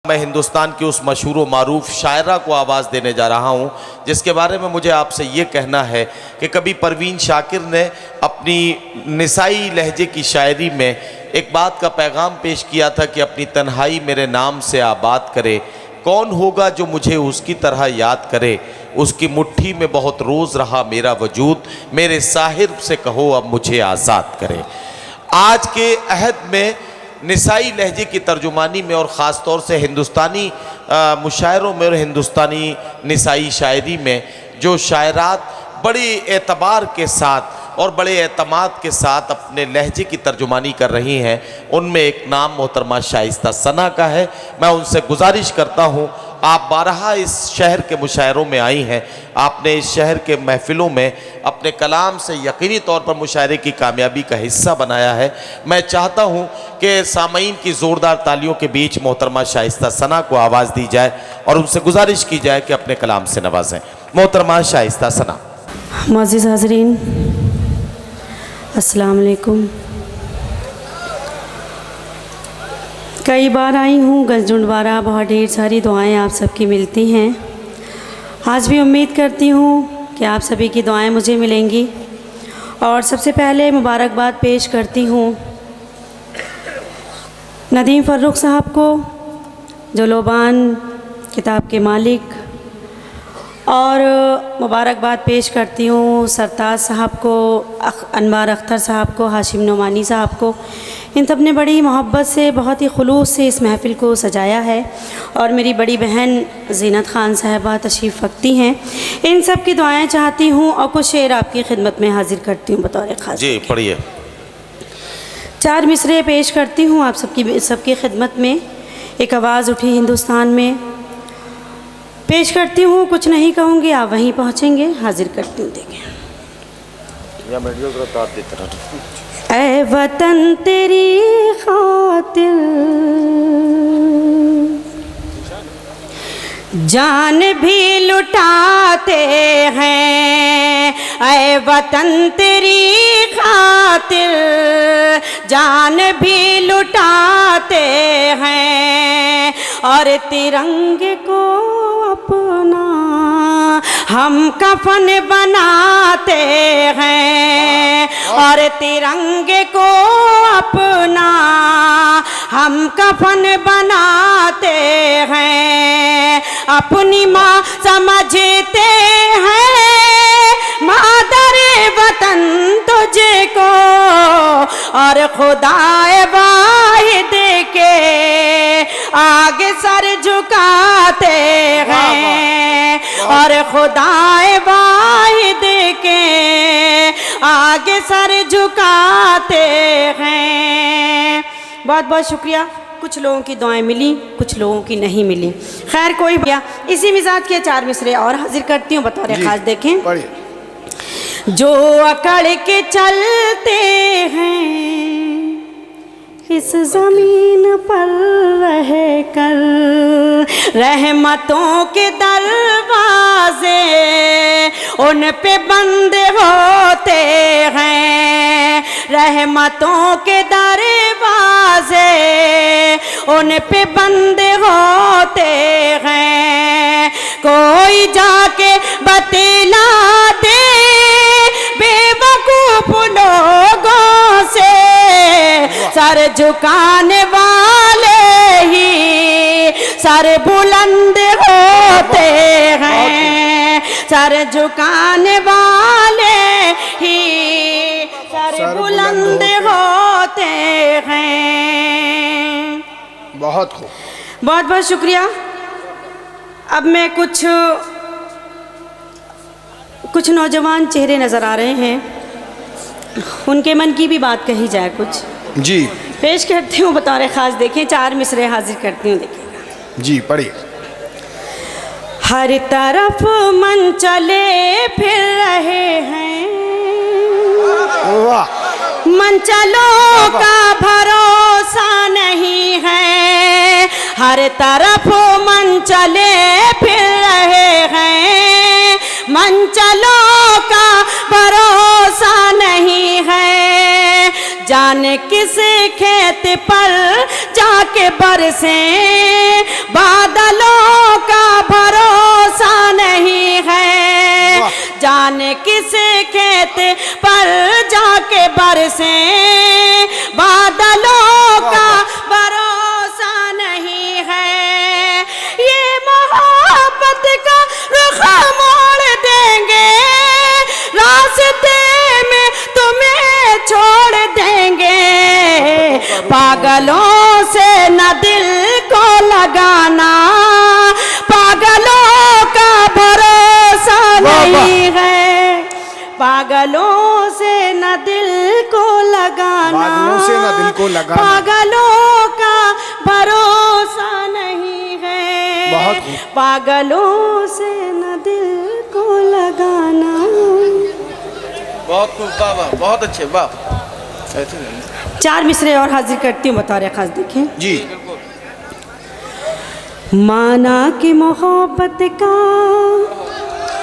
मैं हिंदुस्तान की उस मशहूर व मारूफ शायरा को आवाज़ देने जा रहा हूँ जिसके बारे में मुझे आपसे ये कहना है कि कभी परवीन शाकिर ने अपनी निसाई लहजे की शायरी में एक बात का पैगाम पेश किया था कि अपनी तन्हाई मेरे नाम से आबाद करे, कौन होगा जो मुझे उसकी तरह याद करे, उसकी मुट्ठी में बहुत रोज़ रहा मेरा वजूद, मेरे साहिर से कहो अब मुझे आज़ाद करे। आज के अहद में निसाई लहजे की तर्जुमानी में और ख़ास तौर से हिंदुस्तानी मुशायरों में और हिंदुस्तानी निसाई शायरी में जो शायरात बड़े एतबार के साथ और बड़े एतमाद के साथ अपने लहजे की तर्जुमानी कर रही हैं, उनमें एक नाम मोहतरमा शाइस्ता सना का है। मैं उनसे गुजारिश करता हूँ, आप बारहा इस शहर के मुशायरों में आई हैं, आपने इस शहर के महफ़िलों में अपने कलाम से यकीनी तौर पर मुशायरे की कामयाबी का हिस्सा बनाया है। मैं चाहता हूँ कि सामईन की ज़ोरदार तालियों के बीच मोहतरमा शाइस्ता सना को आवाज़ दी जाए और उनसे गुजारिश की जाए कि अपने कलाम से नवाजें। मोहतरमा शाइस्ता सना। मुअज़्ज़िज़ हाज़रीन, अस्सलाम वालेकुम। कई बार आई हूँ गंजडुंडवारा, बहुत ढेर सारी दुआएं आप सबकी मिलती हैं। आज भी उम्मीद करती हूँ कि आप सभी की दुआएं मुझे मिलेंगी। और सबसे पहले मुबारकबाद पेश करती हूँ नदीम फ़र्रुख साहब को, जो लोबान किताब के मालिक, और मुबारकबाद पेश करती हूँ सरताज साहब को, अनवार अख्तर साहब को, हाशिम नोमानी साहब को। इन सब ने बड़ी मोहब्बत से, बहुत ही खुलूस से इस महफ़िल को सजाया है। और मेरी बड़ी बहन ज़ीनत ख़ान साहिबा तशरीफ़ रखती हैं, इन सब की दुआएं चाहती हूँ और कुछ शेर आपकी खिदमत में हाजिर करती हूँ बतौर ख़ास। जी पढ़िए। 4 मिसरे पेश करती हूँ आप सबकी खिदमत में। एक आवाज़ उठी हिंदुस्तान में पेश करती हूँ, कुछ नहीं कहूँगी, आप वहीं पहुँचेंगे। हाजिर करती हूँ, देखें। ऐ वतन तेरी खातिर जान भी लुटाते हैं, ऐ वतन तेरी खातिर जान भी लुटाते हैं, और तिरंगे को अपना हम कफन बनाते हैं, और तिरंगे को अपना हम कफन बनाते हैं। अपनी माँ समझते हैं मादरे वतन तुझको, और खुदाए वाहिद के आगे सर झुकाते हैं, और खुदाए वाहिद के आगे सर झुकाते हैं। बहुत बहुत शुक्रिया। कुछ लोगों की दुआएं मिली, कुछ लोगों की नहीं मिली। खैर कोई भैया, इसी मिजाज के 4 मिसरे और हाजिर करती हूँ बतौर खास। देखें। जो अकड़ के चलते हैं इस ज़मीन पर रह कर, रहमतों के दरवाजे उन पे बंद होते हैं, रहमतों के दरवाजे उन पे बंद होते हैं। कोई जाके बतला दे बेवकूफ लोगों से, सर झुकाने वाले ही सर बुलंद होते हैं, सर झुकाने वाले ही सर बुलंद होते हैं। बहुत खूब, बहुत बहुत शुक्रिया। अब मैं कुछ नौजवान चेहरे नज़र आ रहे हैं, उनके मन की भी बात कही जाए कुछ। जी पेश करती हूँ बतौर ख़ास। देखें, 4 मिसरे हाजिर करती हूँ, देखिएगा। जी पढ़िए। हर तरफ मन चले फिर रहे हैं, वाह। मनचलों का भरोसा नहीं है, हर तरफ मन चले फिर रहे हैं, मनचलों का भरोसा नहीं है। जाने किस खेत पर जाके बरसे बादलों का भरोसा नहीं है। जाने किस खेत पर जाके बरसे बादलों का भरोसा नहीं है। ये मोहब्बत का रुख मोड़ देंगे, रास्ते में तुम्हें छोड़ देंगे। पागलों से न दिल को लगाना, पागलों का भरोसा नहीं है। पागलों से न दिल को लगाना, पागलों से न दिल को लगाना, पागलों का भरोसा नहीं है। बहुत पागलों से न दिल को लगाना। बहुत खूब, वाह वाह, बहुत अच्छे, वाह। चार मिसरे और हाजिर करती हूँ, बता रहे खास देखें जी। माना कि मोहब्बत का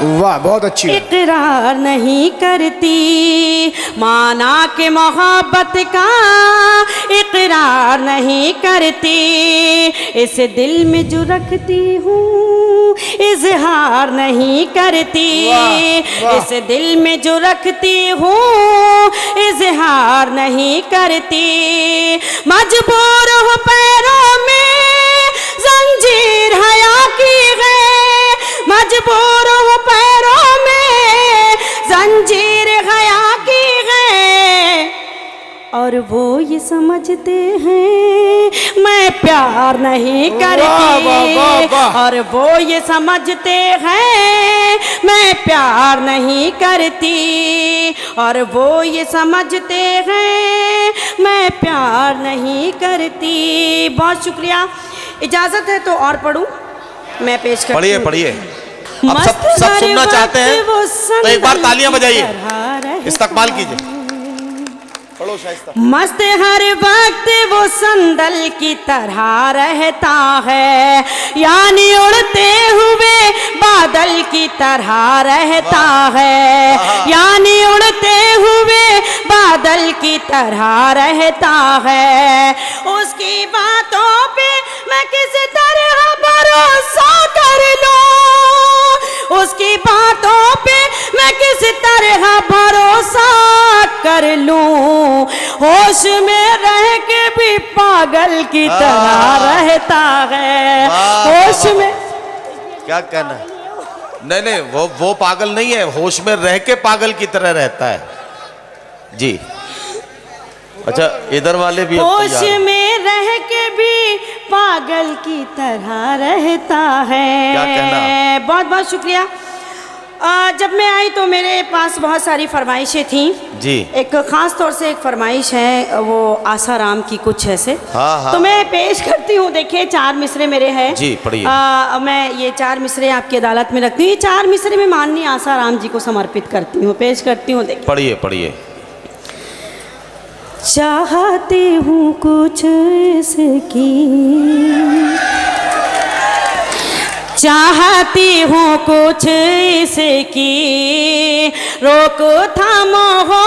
वाह, बहुत अच्छी है। इकरार नहीं करती, माना कि मोहब्बत का इकरार नहीं करती। इस दिल में जो रखती हूँ इजहार नहीं करती। इस दिल में जो रखती हूँ इजहार नहीं करती। मजबूर हो पैरों में जंजीर हया की है, मजबूर हो पैरों में जंजीर हया की है। और वो ये समझते हैं मैं प्यार नहीं करती। और वो ये समझते हैं मैं प्यार नहीं करती। और वो ये समझते हैं मैं प्यार नहीं करती। बहुत शुक्रिया। इजाज़त है तो और पढ़ूं, मैं पेश करती पढ़िए हूँ। पढ़िए। अब सब सुनना चाहते हैं तो एक बार तालियां बजाइए, इस्तकबाल कीजिए। पढ़ो शाइस्ता। मस्त हर वक्त वो संदल की तरह रहता है, यानी उड़ते हुए बादल की तरह रहता है। यानी उड़ते हुए बादल की तरह रहता है। उसकी बातों पे मैं किस तरह भरोसा कर लूं, उसकी बातों पे मैं किस तरह भरोसा कर लूं। होश में रह के भी पागल की तरह रहता है। होश में क्या कहना है? नहीं नहीं, वो पागल नहीं है, होश में रह के पागल की तरह रहता है जी। अच्छा, इधर वाले भी होश में रह के भी पागल की तरह रहता है। क्या कहना? बहुत बहुत शुक्रिया। जब मैं आई तो मेरे पास बहुत सारी फरमाइशें थी जी। एक ख़ास तौर से एक फरमाइश है, वो आसाराम की कुछ ऐसे। हाँ। तो मैं पेश करती हूँ। देखिए, चार मिसरे मेरे हैं जी, पढ़िए। मैं ये चार मिसरे आपकी अदालत में रखती हूँ। ये चार मिसरे में माननीय आसाराम जी को समर्पित करती हूँ, पेश करती हूँ। देखिए, पढ़िए पढ़िए। चाहती हूँ कुछ इसकी, चाहती हूँ कुछ इसकी, रोक थाम हो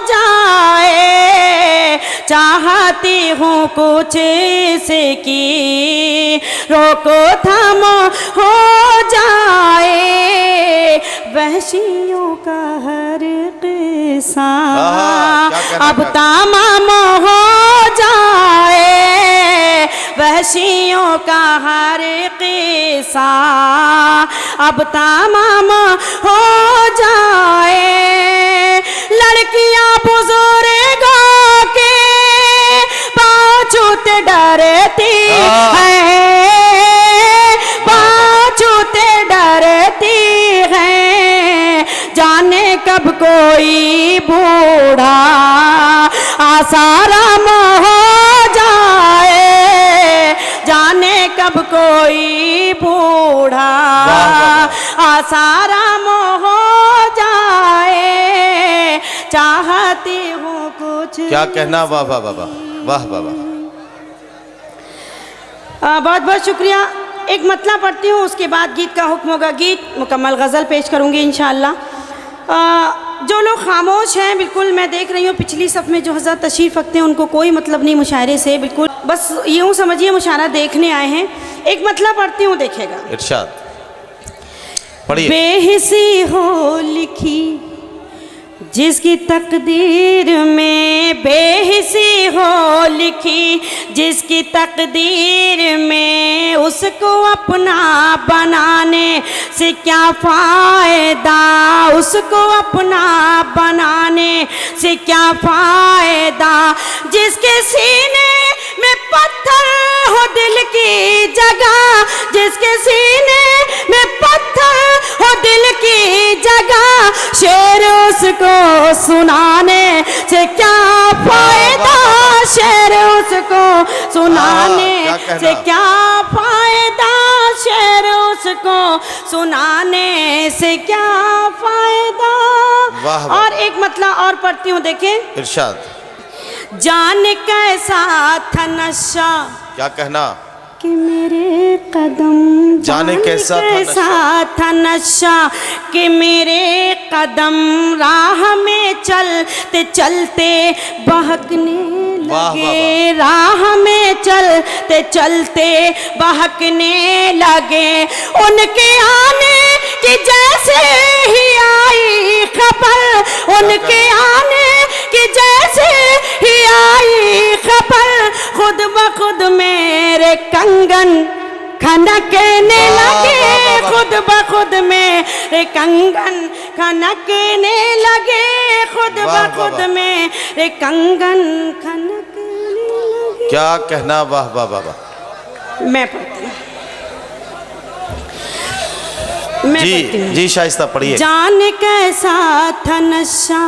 जाए। चाहती हूँ कुछ इसकी, रोक थाम हो जाए। वहशियों का हर किस्सा अब तमाम हो जाए। वहशियों का हर किस्सा अब तमाम हो जाए। लड़कियां बुजुर्गों के पाछूते डरती हैं, पाछूते डरती हैं। जाने कब कोई बूढ़ा आसाराम हो जाए। जाने कब कोई बूढ़ा आसाराम हो जाए। चाहती हूँ कुछ। क्या कहना? वाह वाह वाह वाह वाह वाह। बहुत बहुत शुक्रिया। एक मतला पढ़ती हूँ, उसके बाद गीत का हुक्म होगा। गीत मुकम्मल गज़ल पेश करूँगी इंशाअल्लाह। जो लोग खामोश हैं, बिल्कुल मैं देख रही हूँ पिछली सफ़ में जो हज़रत तशरीफ़ रखते हैं उनको कोई मतलब नहीं मुशायरे से, बिल्कुल बस यूँ समझिए मुशायरा देखने आए हैं। एक मतलब पढ़ती हूँ, देखेगा। इरशाद पढ़िए। बेहिसी हो लिखी जिसकी तकदीर में, बेहिसी हो लिखी जिसकी तकदीर में, उसको अपना बनाने से क्या फ़ायदा, उसको अपना बनाने से क्या फ़ायदा। जिसके सीने में पत्थर हो दिल की जगह, जिसके सीने में पत्थर हो दिल की जगह, शेर उसको सुनाने से क्या फायदा, शेर उसको सुनाने से क्या फायदा, शेर उसको सुनाने से क्या फायदा। और एक मतलब और पढ़ती हूँ, देखें। इरशाद। जान कैसा था नशा, क्या कहना कि मेरे कदम, जाने कैसा था नशा कि मेरे कदम राह में चलते चलते बहकने लगे, राह में चलते चलते बहकने लगे। उनके आने की जैसे ही आई खबर, उनके आने की जैसे ही आई खबर, खुद ब खुद मेरे कंगन खनकने लगे, खुद ब खुद मेरे कंगन खनकने लगे, खुद ब खुद मेरे कंगन खनकने लगे। क्या कहना, वाह वाह वाह वाह। मैं पढ़ती हूँ, जी शाइस्ता पढ़िए। जान कैसा था नशा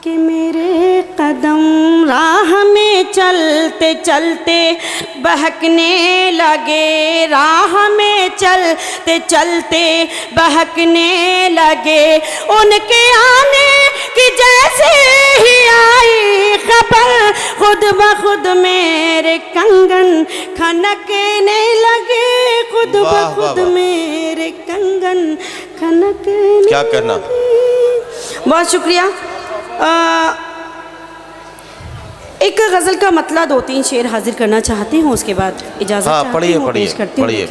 कि मेरे कदम राह में चलते चलते बहकने लगे, राह में चलते चलते बहकने लगे। उनके आने की जैसे ही आई खबर, खुद ब खुद मेरे कंगन खनकने लगे, खुद ब खुद मेरे कंगन खनकने। क्या कहना, बहुत शुक्रिया। एक गज़ल का मतलब 2-3 शेर हाजिर करना चाहती हूँ, उसके बाद इजाज़त पढ़िए पेश करती हूँ। पढ़िए।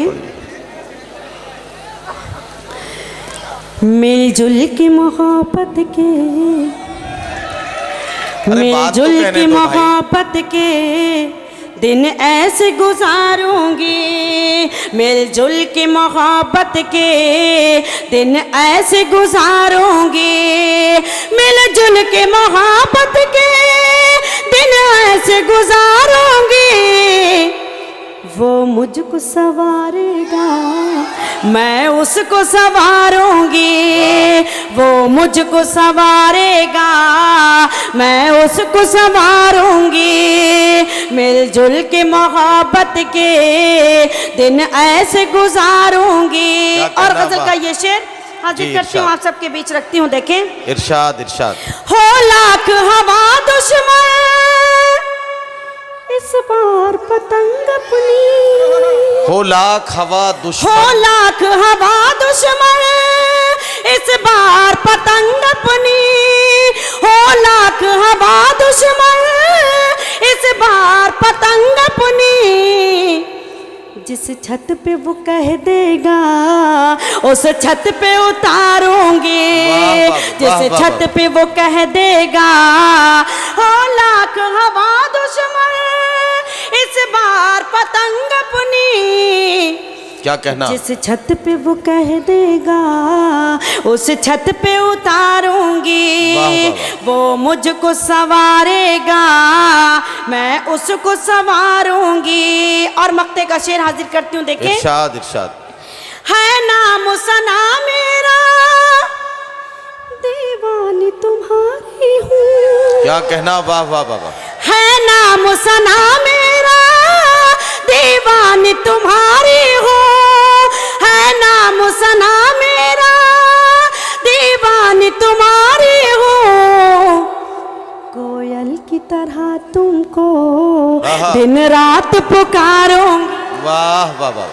मिलजुल की मोहब्बत के, मिलजुल की मोहब्बत के दिन ऐसे गुजारूंगी, मिलजुल की मोहब्बत के दिन ऐसे गुजारूंगी, मिलजुल के मोहब्बत के दिन ऐसे गुजारूंगी। वो मुझको सवारेगा, मैं उसको सवारूंगी, वो मुझको सवारेगा, मैं उसको सवारूंगी। मिलजुल के मोहब्बत के दिन ऐसे गुजारूंगी। और गजल का ये शेर हाजिर करती हूँ, आप सबके बीच रखती हूँ, देखें। इरशाद इरशाद। हो लाख हवा दुश्मन, इस बार पतंग अपनी, हो लाख हवा दुश्मन, हो लाख हवा दुश्मन, इस बार पतंग अपनी, हो लाख हवा दुश्मन, इस बार पतंग अपनी। जिस छत पे वो कह देगा उस छत पे उतारूंगी, जिस छत पे वो कह देगा, हो लाख हवा दुश्मन, इस बार पतंग अपनी। क्या कहना, जिस छत पे वो कह देगा उस छत पे उतारूंगी। वो मुझको सवारेगा, मैं उसको सवारूंगी। और मक्ते का शेर हाजिर करती हूँ, देखें। इरशाद इरशाद। है नाम सना मेरा, दीवानी तुम्हारी हूँ। क्या कहना, वाह वाह वाह वाह। है नाम सना मेरा, दीवानी तुम्हारी हो, है नाम सना मेरा, दीवानी तुम्हारी हो। कोयल की तरह तुमको दिन रात पुकारूंगी। वाह वाह वाह।